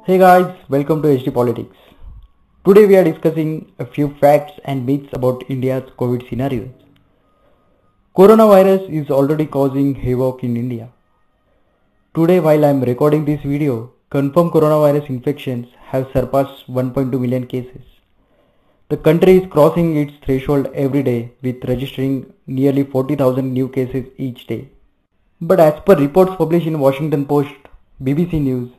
Hey guys, welcome to HD Politics. Today we are discussing a few facts and myths about India's COVID scenarios. Coronavirus is already causing havoc in India. Today while I am recording this video, confirmed coronavirus infections have surpassed 1.2 million cases. The country is crossing its threshold every day with registering nearly 40,000 new cases each day. But as per reports published in Washington Post, BBC News,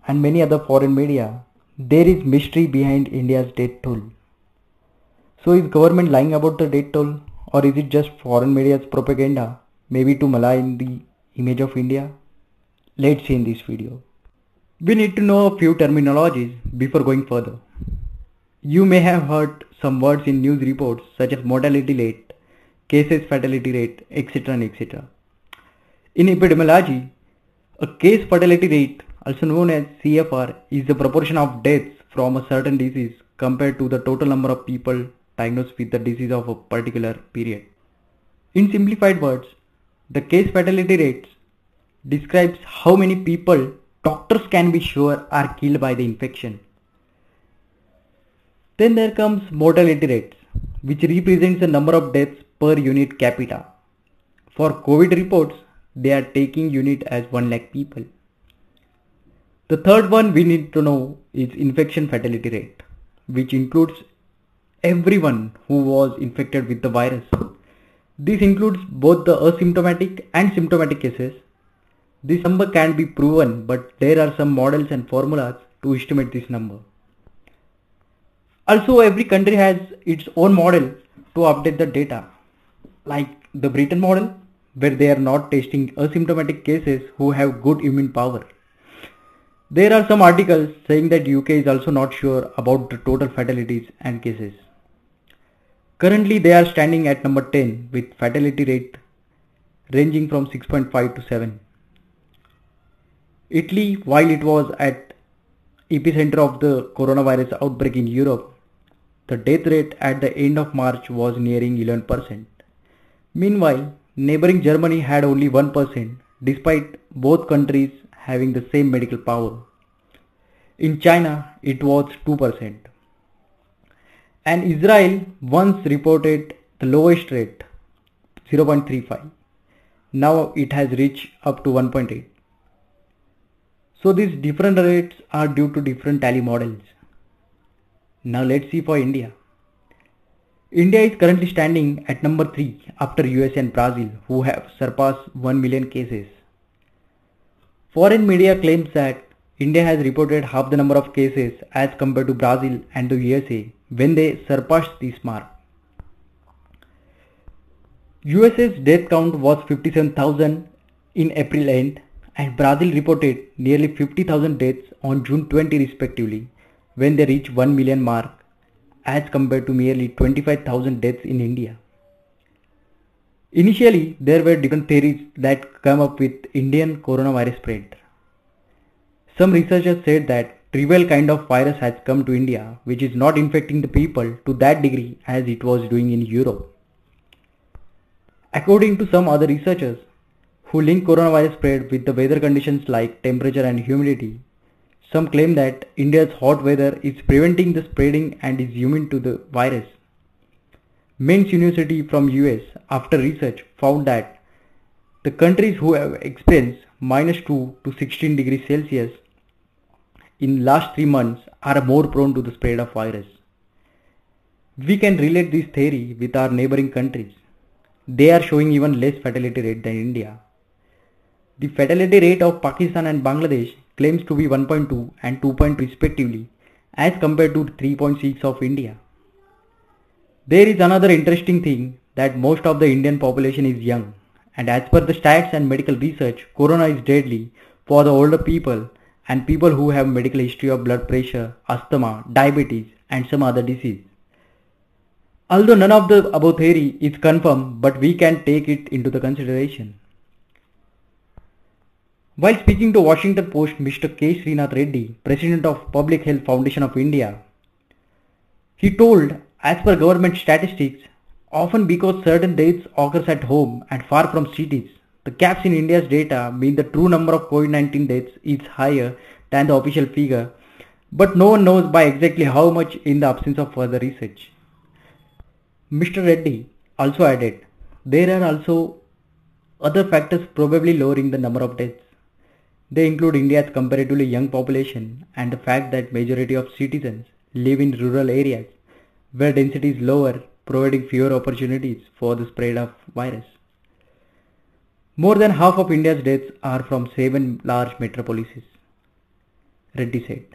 and many other foreign media, there is mystery behind India's death toll. So is government lying about the death toll, or is it just foreign media's propaganda, maybe to malign the image of India? Let's see in this video. We need to know a few terminologies before going further. You may have heard some words in news reports such as mortality rate, cases fatality rate, etc. and etc. In epidemiology, a case fatality rate, also known as CFR, is the proportion of deaths from a certain disease compared to the total number of people diagnosed with the disease of a particular period. In simplified words, the case fatality rates describes how many people doctors can be sure are killed by the infection. Then there comes mortality rates, which represents the number of deaths per unit capita. For COVID reports, they are taking unit as 1 lakh people. The third one we need to know is infection fatality rate, which includes everyone who was infected with the virus. This includes both the asymptomatic and symptomatic cases. This number can be proven, but there are some models and formulas to estimate this number. Also, every country has its own model to update the data, like the Britain model, where they are not testing asymptomatic cases who have good immune power. There are some articles saying that UK is also not sure about the total fatalities and cases. Currently they are standing at number 10 with fatality rate ranging from 6.5 to 7. Italy, while it was at epicenter of the coronavirus outbreak in Europe, the death rate at the end of March was nearing 11%. Meanwhile, neighboring Germany had only 1% despite both countries having the same medical power. In China, it was 2%. And Israel once reported the lowest rate, 0.35. Now it has reached up to 1.8. So these different rates are due to different tally models. Now let's see for India. India is currently standing at number 3 after US and Brazil, who have surpassed 1 million cases. Foreign media claims that India has reported half the number of cases as compared to Brazil and the USA when they surpassed this mark. USA's death count was 57,000 in April end, and Brazil reported nearly 50,000 deaths on June 20 respectively when they reached 1 million mark as compared to merely 25,000 deaths in India. Initially, there were different theories that came up with Indian coronavirus spread. Some researchers said that trivial kind of virus has come to India, which is not infecting the people to that degree as it was doing in Europe. According to some other researchers who link coronavirus spread with the weather conditions like temperature and humidity, some claim that India's hot weather is preventing the spreading and is immune to the virus. Men's University from US, after research, found that the countries who have experienced -2 to 16 degrees Celsius in last 3 months are more prone to the spread of virus. We can relate this theory with our neighboring countries. They are showing even less fatality rate than India. The fatality rate of Pakistan and Bangladesh claims to be 1.2 and 2.2 respectively as compared to 3.6 of India. There is another interesting thing that most of the Indian population is young, and as per the stats and medical research, corona is deadly for the older people and people who have medical history of blood pressure, asthma, diabetes and some other disease. Although none of the above theory is confirmed, but we can take it into the consideration. While speaking to Washington Post, Mr. K. Srinath Reddy, President of Public Health Foundation of India, he told, as per government statistics, often because certain deaths occurs at home and far from cities, the gaps in India's data mean the true number of COVID-19 deaths is higher than the official figure but no one knows by exactly how much in the absence of further research. Mr. Reddy also added, there are also other factors probably lowering the number of deaths. They include India's comparatively young population and the fact that majority of citizens live in rural areas where density is lower, providing fewer opportunities for the spread of virus. More than half of India's deaths are from 7 large metropolises, Reddy said.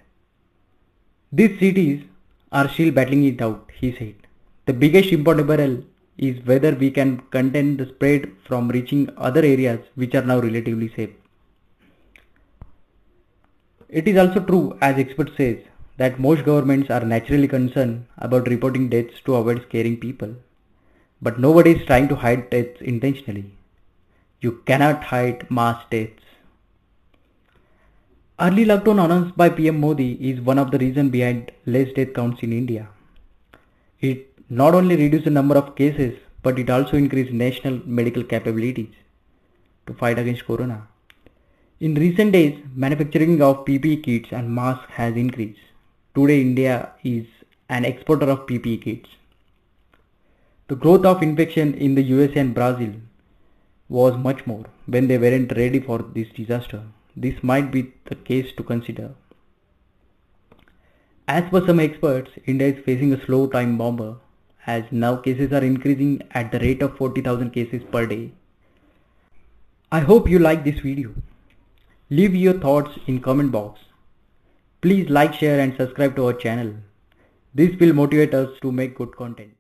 These cities are still battling it out, he said. The biggest imponderable is whether we can contain the spread from reaching other areas which are now relatively safe. It is also true, as experts say, that most governments are naturally concerned about reporting deaths to avoid scaring people. But nobody is trying to hide deaths intentionally. You cannot hide mass deaths. Early lockdown announced by PM Modi is one of the reasons behind less death counts in India. It not only reduced the number of cases, but it also increased national medical capabilities to fight against corona. In recent days, manufacturing of PPE kits and masks has increased. Today, India is an exporter of PPE kits. The growth of infection in the USA and Brazil was much more when they weren't ready for this disaster. This might be the case to consider. As per some experts, India is facing a slow time bomber as now cases are increasing at the rate of 40,000 cases per day. I hope you like this video. Leave your thoughts in comment box. Please like, share and subscribe to our channel. This will motivate us to make good content.